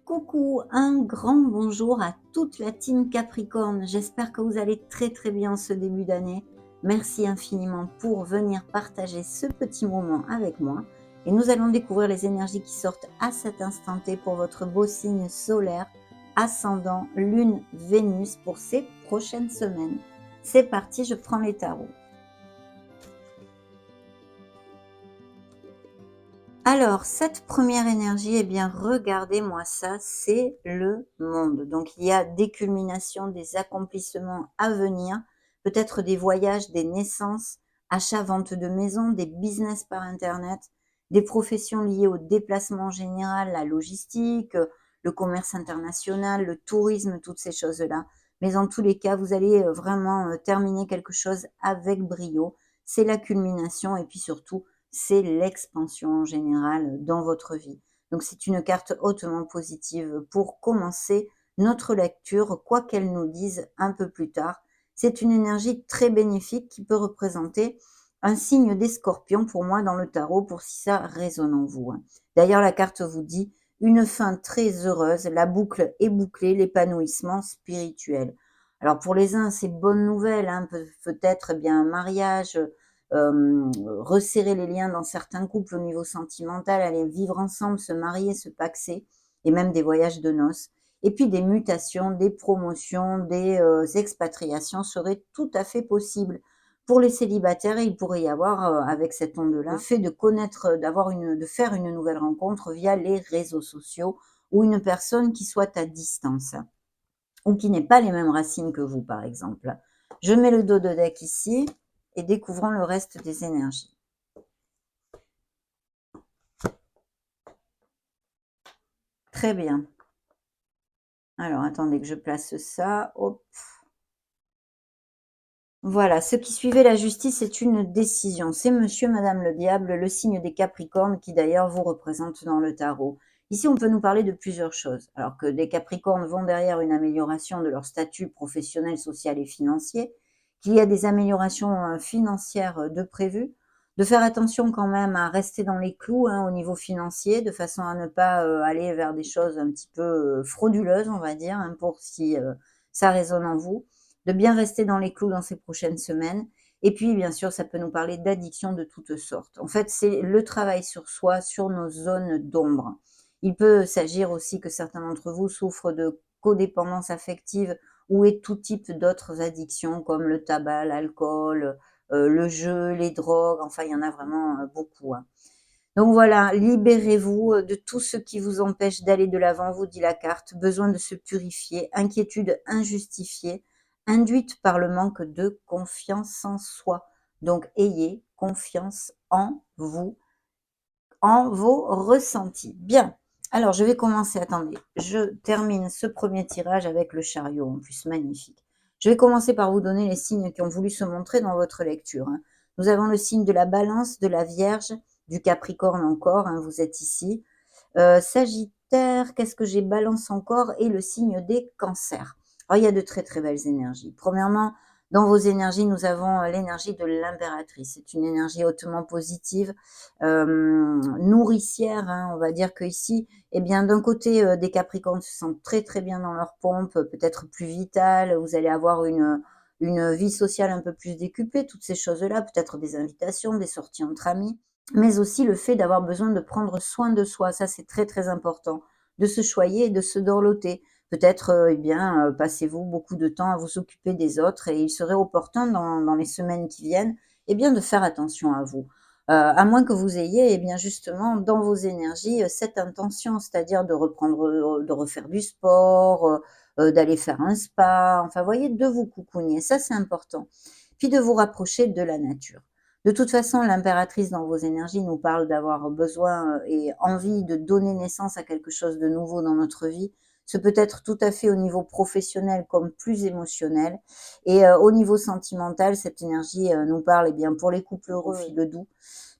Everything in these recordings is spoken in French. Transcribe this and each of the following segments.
Coucou, un grand bonjour à toute la team Capricorne. J'espère que vous allez très bien ce début d'année. Merci infiniment pour venir partager ce petit moment avec moi. Et nous allons découvrir les énergies qui sortent à cet instant T pour votre beau signe solaire, ascendant, lune, Vénus pour ces prochaines semaines. C'est parti, je prends les tarots. Alors, cette première énergie, eh bien, regardez-moi ça, c'est le monde. Donc, il y a des culminations, des accomplissements à venir, peut-être des voyages, des naissances, achats, vente de maison, des business par Internet, des professions liées au déplacement en général, la logistique, le commerce international, le tourisme, toutes ces choses-là. Mais en tous les cas, vous allez vraiment terminer quelque chose avec brio. C'est la culmination et puis surtout, c'est l'expansion en général dans votre vie. Donc c'est une carte hautement positive pour commencer notre lecture, quoi qu'elle nous dise un peu plus tard. C'est une énergie très bénéfique qui peut représenter un signe des scorpions pour moi dans le tarot, pour si ça résonne en vous. D'ailleurs, la carte vous dit une fin très heureuse, la boucle est bouclée, l'épanouissement spirituel. Alors pour les uns, c'est bonne nouvelle, hein, peut-être bien un mariage, resserrer les liens dans certains couples au niveau sentimental, aller vivre ensemble, se marier, se paxer, et même des voyages de noces. Et puis des mutations, des promotions, des expatriations seraient tout à fait possibles. Pour les célibataires, il pourrait y avoir, avec cette onde-là, le fait de connaître, de faire une nouvelle rencontre via les réseaux sociaux ou une personne qui soit à distance ou qui n'ait pas les mêmes racines que vous, par exemple. Je mets le dos de deck ici et découvrons le reste des énergies. Très bien. Alors, attendez que je place ça. Hop. Voilà, ce qui suivait la justice, c'est une décision. C'est monsieur, madame le diable, le signe des Capricornes qui d'ailleurs vous représente dans le tarot. Ici, on peut nous parler de plusieurs choses. Alors que des Capricornes vont derrière une amélioration de leur statut professionnel, social et financier, qu'il y a des améliorations financières de prévues, de faire attention quand même à rester dans les clous hein, au niveau financier, de façon à ne pas aller vers des choses un petit peu frauduleuses, on va dire, hein, pour si ça résonne en vous, de bien rester dans les clous dans ces prochaines semaines. Et puis, bien sûr, ça peut nous parler d'addiction de toutes sortes. En fait, c'est le travail sur soi, sur nos zones d'ombre. Il peut s'agir aussi que certains d'entre vous souffrent de codépendance affective ou et tout type d'autres addictions comme le tabac, l'alcool, le jeu, les drogues, enfin, il y en a vraiment beaucoup. Hein. Donc voilà, libérez-vous de tout ce qui vous empêche d'aller de l'avant, vous dit la carte. Besoin de se purifier, inquiétude injustifiée, induite par le manque de confiance en soi. Donc ayez confiance en vous, en vos ressentis. Bien, alors je vais commencer, attendez, je termine ce premier tirage avec le chariot, en plus magnifique. Je vais commencer par vous donner les signes qui ont voulu se montrer dans votre lecture. Hein. Nous avons le signe de la balance, de la vierge, du capricorne encore, hein, vous êtes ici. Sagittaire, qu'est-ce que j'ai? Balance encore et le signe des cancers. Alors, il y a de très belles énergies. Premièrement, dans vos énergies, nous avons l'énergie de l'impératrice. C'est une énergie hautement positive, nourricière. Hein. On va dire que ici, eh bien, d'un côté, des Capricornes se sentent très bien dans leur pompe, peut-être plus vitales. Vous allez avoir une vie sociale un peu plus décuplée, toutes ces choses-là, peut-être des invitations, des sorties entre amis, mais aussi le fait d'avoir besoin de prendre soin de soi. Ça, c'est très important, de se choyer et de se dorloter. Peut-être, eh bien, passez-vous beaucoup de temps à vous occuper des autres et il serait opportun dans les semaines qui viennent, eh bien, de faire attention à vous. À moins que vous ayez, eh bien, justement, dans vos énergies, cette intention, c'est-à-dire de reprendre, de refaire du sport, d'aller faire un spa, enfin, voyez, de vous cocooner. Ça, c'est important. Puis de vous rapprocher de la nature. De toute façon, l'impératrice dans vos énergies nous parle d'avoir besoin et envie de donner naissance à quelque chose de nouveau dans notre vie. Ce peut être tout à fait au niveau professionnel comme plus émotionnel. Et au niveau sentimental, cette énergie nous parle eh bien, pour les couples heureux, au fil doux,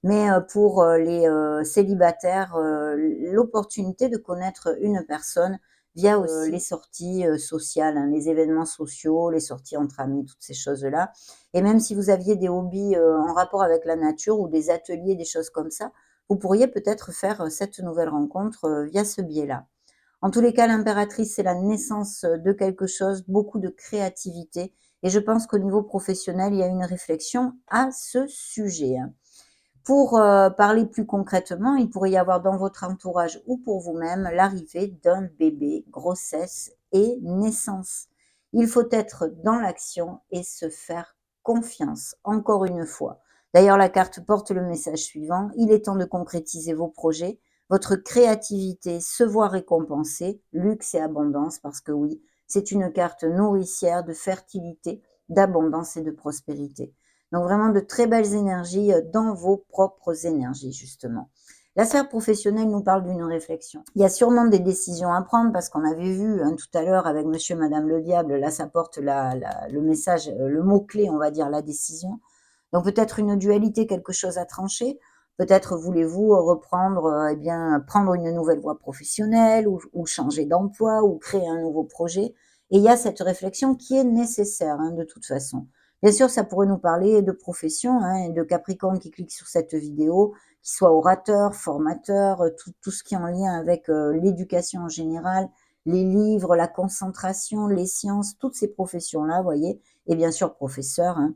mais pour les célibataires, l'opportunité de connaître une personne via aussi les sorties sociales, hein, les événements sociaux, les sorties entre amis, toutes ces choses-là. Et même si vous aviez des hobbies en rapport avec la nature ou des ateliers, des choses comme ça, vous pourriez peut-être faire cette nouvelle rencontre via ce biais-là. En tous les cas, l'impératrice, c'est la naissance de quelque chose, beaucoup de créativité. Et je pense qu'au niveau professionnel, il y a une réflexion à ce sujet, hein. Pour parler plus concrètement, il pourrait y avoir dans votre entourage ou pour vous-même l'arrivée d'un bébé, grossesse et naissance. Il faut être dans l'action et se faire confiance, encore une fois. D'ailleurs, la carte porte le message suivant: il est temps de concrétiser vos projets, votre créativité se voit récompensée, luxe et abondance, parce que oui, c'est une carte nourricière de fertilité, d'abondance et de prospérité. Donc vraiment de très belles énergies dans vos propres énergies, justement. La sphère professionnelle nous parle d'une réflexion. Il y a sûrement des décisions à prendre parce qu'on avait vu tout à l'heure avec monsieur, madame le diable, là ça porte le message, le mot-clé, on va dire, la décision. Donc peut-être une dualité, quelque chose à trancher. Peut-être voulez-vous reprendre, eh bien, prendre une nouvelle voie professionnelle ou changer d'emploi ou créer un nouveau projet. Et il y a cette réflexion qui est nécessaire, hein, de toute façon. Bien sûr, ça pourrait nous parler de profession, hein, de Capricorne qui clique sur cette vidéo, qui soit orateur, formateur, tout ce qui est en lien avec l'éducation en général, les livres, la concentration, les sciences, toutes ces professions-là, vous voyez, et bien sûr professeur, hein.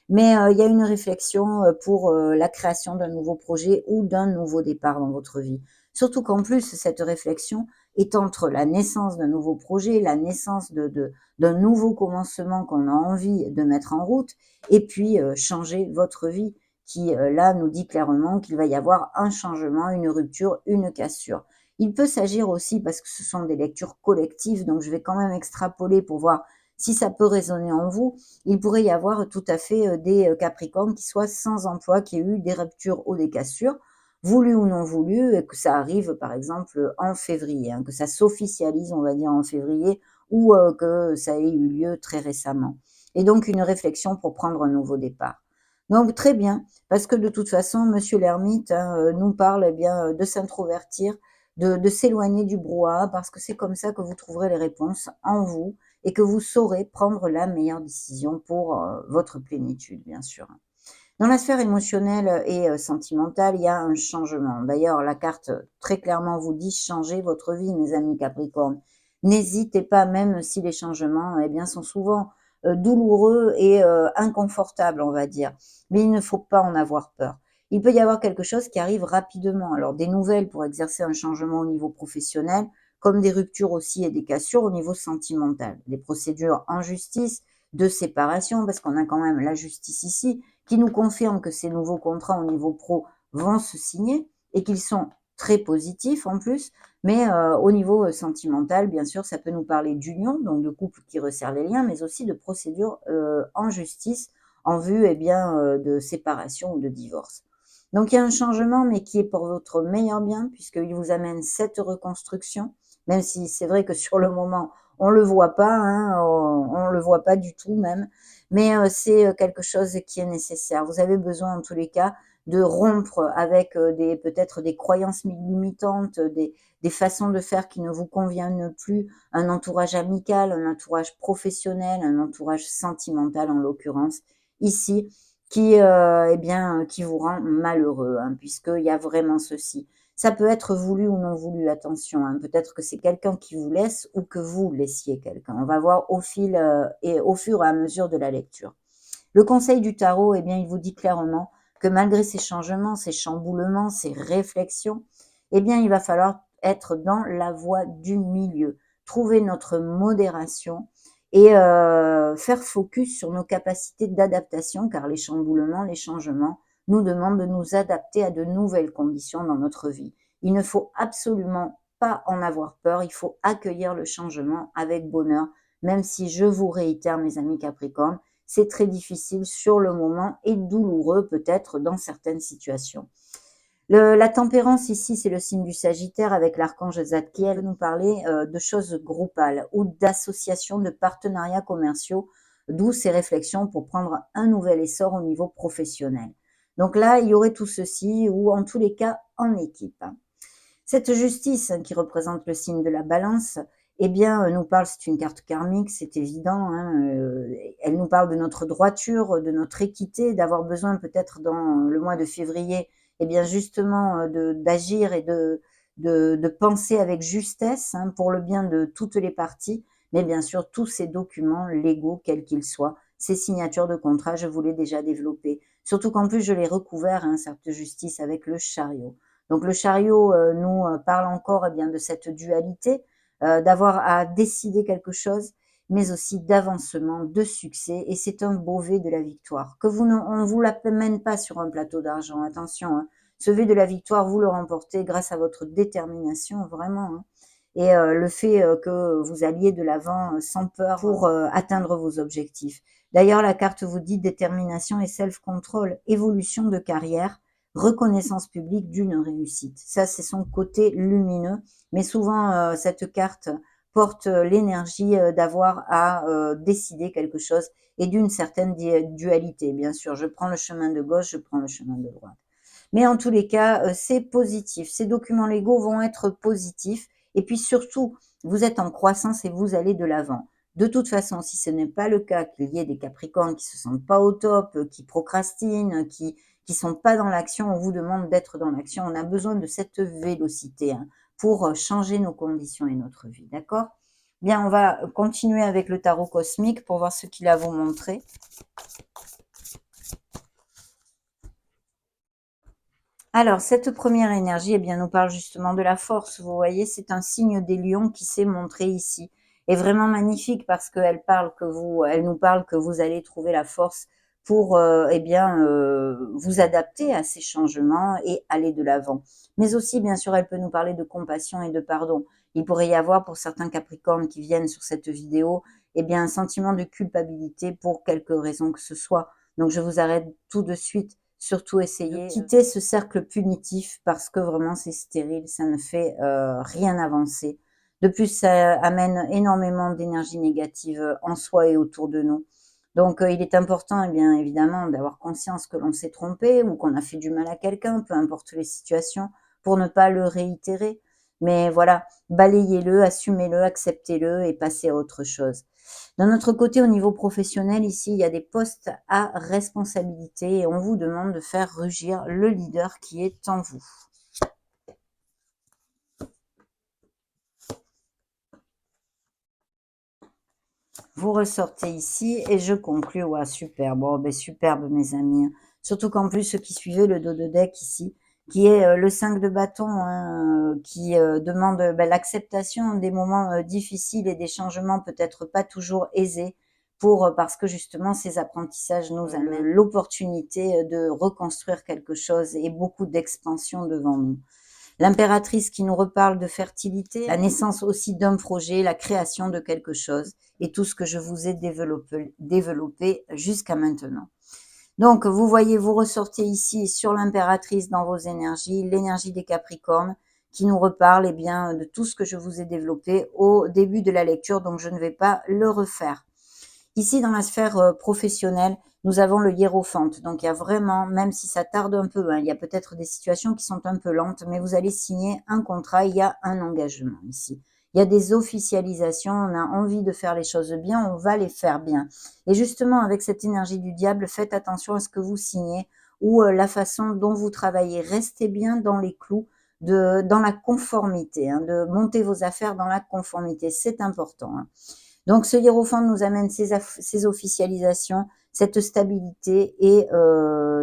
Mais il y a une réflexion pour la création d'un nouveau projet ou d'un nouveau départ dans votre vie. Surtout qu'en plus, cette réflexion est entre la naissance d'un nouveau projet, la naissance d'un nouveau commencement qu'on a envie de mettre en route, et puis changer votre vie, qui là nous dit clairement qu'il va y avoir un changement, une rupture, une cassure. Il peut s'agir aussi, parce que ce sont des lectures collectives, donc je vais quand même extrapoler pour voir si ça peut résonner en vous. Il pourrait y avoir tout à fait des Capricornes qui soient sans emploi, qui aient eu des ruptures ou des cassures, voulu ou non voulu, et que ça arrive par exemple en février, hein, que ça s'officialise, on va dire, en février, ou que ça ait eu lieu très récemment. Et donc une réflexion pour prendre un nouveau départ. Donc très bien, parce que de toute façon, monsieur l'ermite hein, nous parle eh bien de s'introvertir, de s'éloigner du brouhaha, parce que c'est comme ça que vous trouverez les réponses en vous et que vous saurez prendre la meilleure décision pour votre plénitude, bien sûr. Dans la sphère émotionnelle et sentimentale, il y a un changement. D'ailleurs, la carte très clairement vous dit: changez votre vie, mes amis Capricorne. N'hésitez pas, même si les changements eh bien, sont souvent douloureux et inconfortables, on va dire. Mais il ne faut pas en avoir peur. Il peut y avoir quelque chose qui arrive rapidement. Alors, des nouvelles pour exercer un changement au niveau professionnel, comme des ruptures aussi et des cassures au niveau sentimental. Des procédures en justice, de séparation, parce qu'on a quand même la justice ici, qui nous confirme que ces nouveaux contrats au niveau pro vont se signer et qu'ils sont très positifs en plus. Mais au niveau sentimental, bien sûr, ça peut nous parler d'union, donc de couple qui resserre les liens, mais aussi de procédures en justice en vue eh bien, de séparation ou de divorce. Donc il y a un changement, mais qui est pour votre meilleur bien, puisqu'il vous amène cette reconstruction, même si c'est vrai que sur le moment, on le voit pas, hein, on le voit pas du tout même, mais c'est quelque chose qui est nécessaire. Vous avez besoin en tous les cas de rompre avec peut-être des croyances limitantes, des façons de faire qui ne vous conviennent plus, un entourage amical, un entourage professionnel, un entourage sentimental en l'occurrence, ici, qui, eh bien, qui vous rend malheureux, hein, puisqu'il y a vraiment ceci. Ça peut être voulu ou non voulu, attention, hein. Peut-être que c'est quelqu'un qui vous laisse ou que vous laissiez quelqu'un. On va voir au fil et au fur et à mesure de la lecture. Le conseil du tarot, eh bien, il vous dit clairement que malgré ces changements, ces chamboulements, ces réflexions, eh bien, il va falloir être dans la voie du milieu, trouver notre modération et faire focus sur nos capacités d'adaptation, car les chamboulements, les changements nous demandent de nous adapter à de nouvelles conditions dans notre vie. Il ne faut absolument pas en avoir peur, il faut accueillir le changement avec bonheur, même si je vous réitère, mes amis Capricorne, c'est très difficile sur le moment et douloureux peut-être dans certaines situations. La tempérance ici, c'est le signe du Sagittaire avec l'archange Zadkiel, nous parler de choses groupales ou d'associations de partenariats commerciaux, d'où ces réflexions pour prendre un nouvel essor au niveau professionnel. Donc là, il y aurait tout ceci, ou en tous les cas en équipe. Cette justice qui représente le signe de la balance, eh bien, nous parle, c'est une carte karmique, c'est évident, hein, elle nous parle de notre droiture, de notre équité, d'avoir besoin peut-être dans le mois de février, eh bien justement, d'agir et de penser avec justesse, hein, pour le bien de toutes les parties. Mais bien sûr, tous ces documents légaux, quels qu'ils soient, ces signatures de contrat, je vous l'ai déjà développé. Surtout qu'en plus, je l'ai recouvert, hein, cette justice, avec le chariot. Donc le chariot nous parle encore, eh bien, de cette dualité, d'avoir à décider quelque chose, mais aussi d'avancement, de succès. Et c'est un beau V de la victoire. Que vous ne, on vous l'amène pas sur un plateau d'argent, attention, hein. Ce V de la victoire, vous le remportez grâce à votre détermination, vraiment, hein. Et le fait que vous alliez de l'avant sans peur pour atteindre vos objectifs. D'ailleurs, la carte vous dit détermination et self-control, évolution de carrière, reconnaissance publique d'une réussite. Ça, c'est son côté lumineux. Mais souvent, cette carte porte l'énergie d'avoir à décider quelque chose et d'une certaine dualité. Bien sûr, je prends le chemin de gauche, je prends le chemin de droite. Mais en tous les cas, c'est positif. Ces documents légaux vont être positifs. Et puis surtout, vous êtes en croissance et vous allez de l'avant. De toute façon, si ce n'est pas le cas, qu'il y ait des Capricornes qui se sentent pas au top, qui procrastinent, qui sont pas dans l'action, on vous demande d'être dans l'action. On a besoin de cette vélocité, hein, pour changer nos conditions et notre vie, d'accord? Bien, on va continuer avec le tarot cosmique pour voir ce qu'il a à vous montrer. Alors, cette première énergie, eh bien, nous parle justement de la force. Vous voyez, c'est un signe des lions qui s'est montré ici. Et vraiment magnifique parce qu'elle elle nous parle que vous allez trouver la force pour, eh bien, vous adapter à ces changements et aller de l'avant. Mais aussi, bien sûr, elle peut nous parler de compassion et de pardon. Il pourrait y avoir, pour certains Capricornes qui viennent sur cette vidéo, eh bien, un sentiment de culpabilité pour quelque raison que ce soit. Donc, je vous arrête tout de suite. Surtout essayer de quitter ce cercle punitif parce que vraiment c'est stérile, ça ne fait rien avancer. De plus, ça amène énormément d'énergie négative en soi et autour de nous. Donc il est important, eh bien évidemment, d'avoir conscience que l'on s'est trompé ou qu'on a fait du mal à quelqu'un, peu importe les situations, pour ne pas le réitérer. Mais voilà, balayez-le, assumez-le, acceptez-le et passez à autre chose. D'un autre côté, au niveau professionnel, ici, il y a des postes à responsabilité et on vous demande de faire rugir le leader qui est en vous. Vous ressortez ici et je conclue. Ouais, superbe. Bon, ben, superbe, mes amis. Surtout qu'en plus, ceux qui suivaient le dos de deck ici, qui est le 5 de bâton, hein, qui demande ben, l'acceptation des moments difficiles et des changements peut-être pas toujours aisés, parce que justement, ces apprentissages nous amènent l'opportunité de reconstruire quelque chose et beaucoup d'expansion devant nous. L'impératrice qui nous reparle de fertilité, la naissance aussi d'un projet, la création de quelque chose et tout ce que je vous ai développé jusqu'à maintenant. Donc, vous voyez, vous ressortez ici sur l'impératrice dans vos énergies, l'énergie des Capricornes qui nous reparle eh bien, de tout ce que je vous ai développé au début de la lecture, donc je ne vais pas le refaire. Ici, dans la sphère professionnelle, nous avons le hiérophante. Donc, il y a vraiment, même si ça tarde un peu, hein, il y a peut-être des situations qui sont un peu lentes, mais vous allez signer un contrat, il y a un engagement ici. Il y a des officialisations, on a envie de faire les choses bien, on va les faire bien. Et justement, avec cette énergie du diable, faites attention à ce que vous signez ou la façon dont vous travaillez. Restez bien dans les clous, dans la conformité, hein, de monter vos affaires dans la conformité. C'est important, hein. Donc, ce hiérophant nous amène ces officialisations, cette stabilité et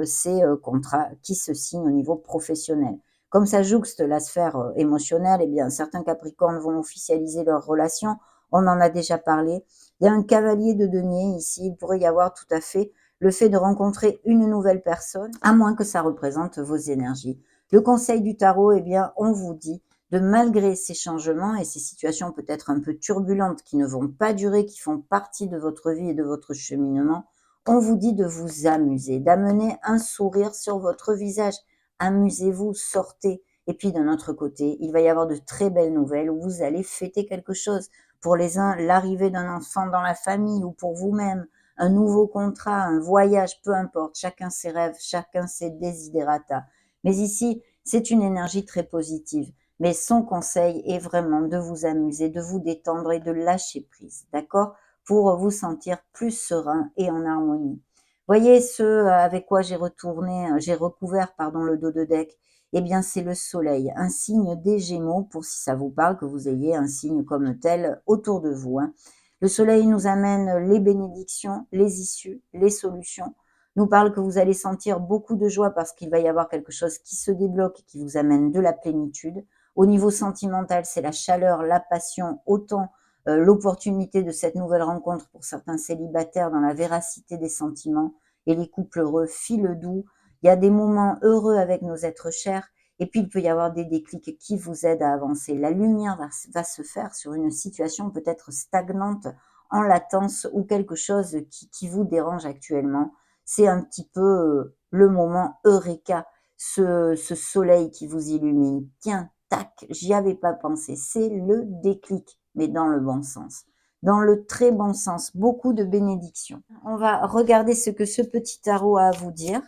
ces contrats qui se signent au niveau professionnel. Comme ça jouxte la sphère émotionnelle, eh bien, certains Capricornes vont officialiser leurs relations. On en a déjà parlé. Il y a un cavalier de denier ici. Il pourrait y avoir tout à fait le fait de rencontrer une nouvelle personne, à moins que ça représente vos énergies. Le conseil du tarot, eh bien, on vous dit de malgré ces changements et ces situations peut-être un peu turbulentes qui ne vont pas durer, qui font partie de votre vie et de votre cheminement, on vous dit de vous amuser, d'amener un sourire sur votre visage. Amusez-vous, sortez. Et puis d'un autre côté, il va y avoir de très belles nouvelles où vous allez fêter quelque chose. Pour les uns, l'arrivée d'un enfant dans la famille ou pour vous-même, un nouveau contrat, un voyage, peu importe. Chacun ses rêves, chacun ses desiderata. Mais ici, c'est une énergie très positive. mais son conseil est vraiment de vous amuser, de vous détendre et de lâcher prise, d'accord? Pour vous sentir plus serein et en harmonie. Voyez ce avec quoi j'ai recouvert pardon, le dos de deck, eh bien c'est le soleil, un signe des Gémeaux, pour si ça vous parle, que vous ayez un signe comme tel autour de vous, hein. Le soleil nous amène les bénédictions, les issues, les solutions, nous parle que vous allez sentir beaucoup de joie parce qu'il va y avoir quelque chose qui se débloque et qui vous amène de la plénitude. Au niveau sentimental, c'est la chaleur, la passion, autant l'opportunité de cette nouvelle rencontre pour certains célibataires dans la véracité des sentiments et les couples heureux, fil doux. Il y a des moments heureux avec nos êtres chers et puis il peut y avoir des déclics qui vous aident à avancer. La lumière va se faire sur une situation peut-être stagnante, en latence ou quelque chose qui vous dérange actuellement. C'est un petit peu le moment eureka, ce soleil qui vous illumine. Tiens, tac, j'y avais pas pensé. C'est le déclic, mais dans le bon sens. Dans le très bon sens, beaucoup de bénédictions. On va regarder ce que ce petit tarot a à vous dire.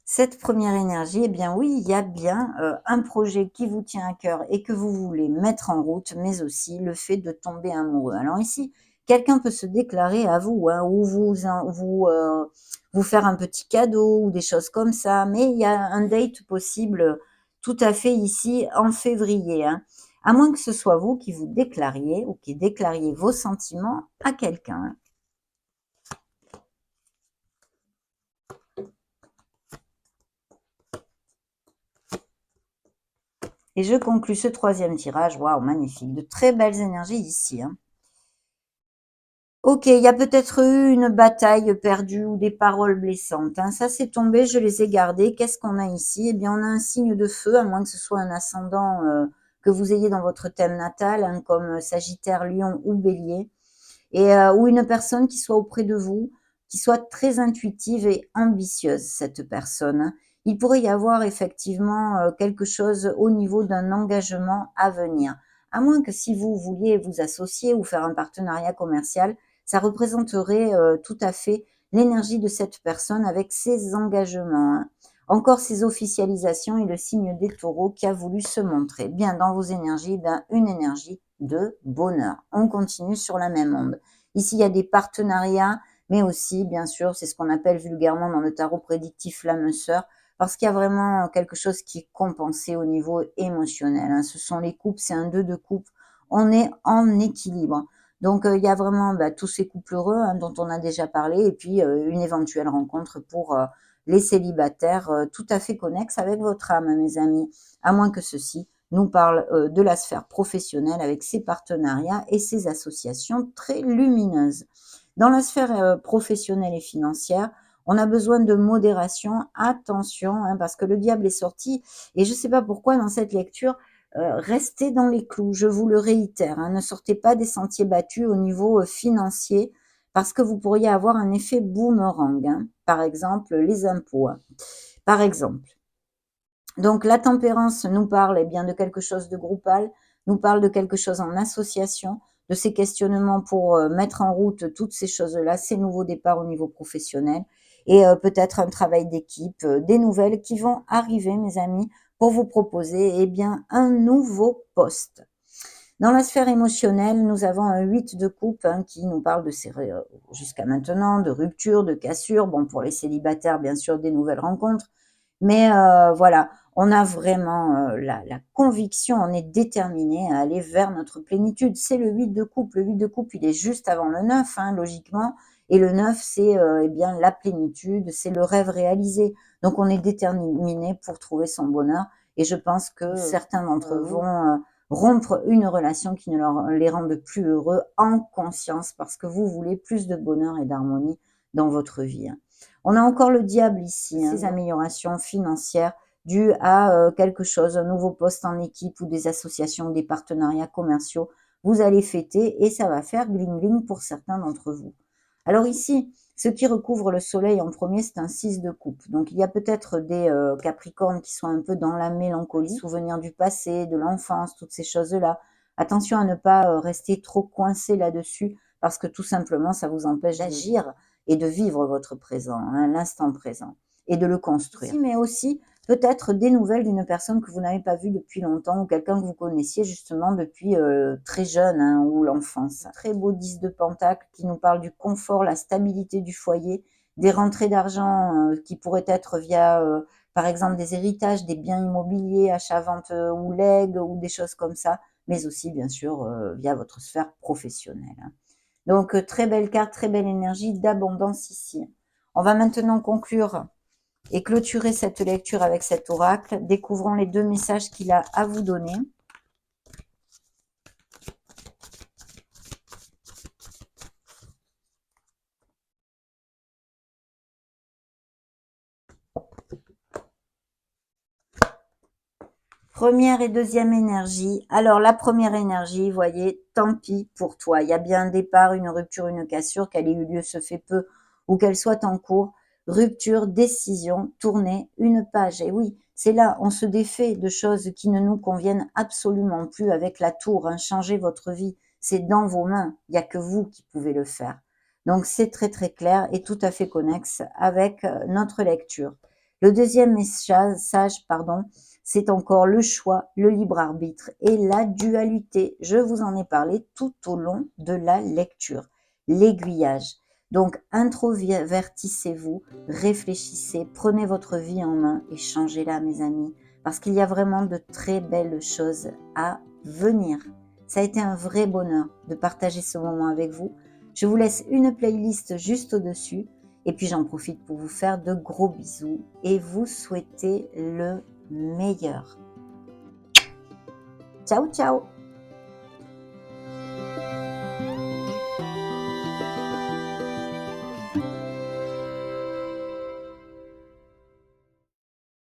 Cette première énergie, eh bien oui, il y a bien un projet qui vous tient à cœur et que vous voulez mettre en route, mais aussi le fait de tomber amoureux. Alors ici, quelqu'un peut se déclarer à vous, hein, ou vous faire un petit cadeau ou des choses comme ça, mais il y a un date possible tout à fait ici en février, hein. À moins que ce soit vous qui vous déclariez ou qui déclariez vos sentiments à quelqu'un, hein. Et je conclus ce troisième tirage. Waouh, magnifique. De très belles énergies ici, hein. Ok, il y a peut-être eu une bataille perdue ou des paroles blessantes, hein. Ça, c'est tombé, je les ai gardées. Qu'est-ce qu'on a ici? Eh bien, on a un signe de feu, à moins que ce soit un ascendant que vous ayez dans votre thème natal, hein, comme Sagittaire, Lion ou Bélier, et ou une personne qui soit auprès de vous, qui soit très intuitive et ambitieuse, cette personne, hein. Il pourrait y avoir effectivement quelque chose au niveau d'un engagement à venir. À moins que si vous vouliez vous associer ou faire un partenariat commercial, ça représenterait tout à fait l'énergie de cette personne avec ses engagements, hein. Encore ces officialisations et le signe des taureaux qui a voulu se montrer. Bien dans vos énergies, ben, une énergie de bonheur. On continue sur la même onde. Ici, il y a des partenariats, mais aussi, bien sûr, c'est ce qu'on appelle vulgairement dans le tarot prédictif l'âme sœur, parce qu'il y a vraiment quelque chose qui est compensé au niveau émotionnel, hein. Ce sont les couples, c'est un 2 de coupe. On est en équilibre. Donc, il y a vraiment tous ces couples heureux, hein, dont on a déjà parlé, et puis une éventuelle rencontre pour les célibataires tout à fait connexes avec votre âme, mes amis, à moins que ceci nous parle de la sphère professionnelle avec ses partenariats et ses associations très lumineuses. Dans la sphère professionnelle et financière, on a besoin de modération, attention, hein, parce que le diable est sorti, et je ne sais pas pourquoi dans cette lecture, restez dans les clous, je vous le réitère, hein, ne sortez pas des sentiers battus au niveau financier, parce que vous pourriez avoir un effet boomerang, hein, par exemple les impôts, hein, par exemple. Donc la tempérance nous parle bien de quelque chose de groupal, nous parle de quelque chose en association, de ces questionnements pour mettre en route toutes ces choses-là, ces nouveaux départs au niveau professionnel et peut-être un travail d'équipe, des nouvelles qui vont arriver, mes amis, pour vous proposer bien un nouveau poste. Dans la sphère émotionnelle, nous avons un 8 de coupe hein, qui nous parle de jusqu'à maintenant, de rupture, de cassure. Bon, pour les célibataires, bien sûr, des nouvelles rencontres. Mais voilà, on a vraiment la conviction, on est déterminé à aller vers notre plénitude. C'est le 8 de coupe. Le 8 de coupe, il est juste avant le 9, hein, logiquement. Et le 9, c'est bien la plénitude, c'est le rêve réalisé. Donc on est déterminé pour trouver son bonheur. Et je pense que certains d'entre vous vont rompre une relation qui ne les rende plus heureux en conscience parce que vous voulez plus de bonheur et d'harmonie dans votre vie, hein. On a encore le diable ici, hein, ces améliorations financières dues à quelque chose, un nouveau poste en équipe ou des associations, des partenariats commerciaux. Vous allez fêter et ça va faire gling gling pour certains d'entre vous. Alors ici, ce qui recouvre le soleil en premier, c'est un 6 de coupe. Donc il y a peut-être des capricornes qui sont un peu dans la mélancolie, souvenirs du passé, de l'enfance, toutes ces choses-là. Attention à ne pas rester trop coincé là-dessus parce que tout simplement, ça vous empêche d'agir et de vivre votre présent, hein, l'instant présent, et de le construire. Mais aussi peut-être des nouvelles d'une personne que vous n'avez pas vue depuis longtemps ou quelqu'un que vous connaissiez justement depuis très jeune, hein, ou l'enfance. Très beau 10 de Pentacle qui nous parle du confort, la stabilité du foyer, des rentrées d'argent qui pourraient être via par exemple des héritages, des biens immobiliers, achats, ventes ou legs ou des choses comme ça, mais aussi bien sûr via votre sphère professionnelle, hein. Donc très belle carte, très belle énergie d'abondance ici. On va maintenant conclure et clôturer cette lecture avec cet oracle. Découvrons les 2 messages qu'il a à vous donner. Première et deuxième énergie. Alors, la première énergie, vous voyez, tant pis pour toi. Il y a bien un départ, une rupture, une cassure, qu'elle ait eu lieu, se fait peu, ou qu'elle soit en cours. Rupture, décision, tourner, une page. Et oui, c'est là, on se défait de choses qui ne nous conviennent absolument plus avec la tour, hein. Changez votre vie. C'est dans vos mains. Il n'y a que vous qui pouvez le faire. Donc, c'est très, très clair et tout à fait connexe avec notre lecture. Le deuxième message, pardon, c'est encore le choix, le libre arbitre et la dualité. Je vous en ai parlé tout au long de la lecture. L'aiguillage. Donc, introvertissez-vous, réfléchissez, prenez votre vie en main et changez-la, mes amis, parce qu'il y a vraiment de très belles choses à venir. Ça a été un vrai bonheur de partager ce moment avec vous. Je vous laisse une playlist juste au-dessus et puis j'en profite pour vous faire de gros bisous et vous souhaiter le meilleur. Ciao, ciao!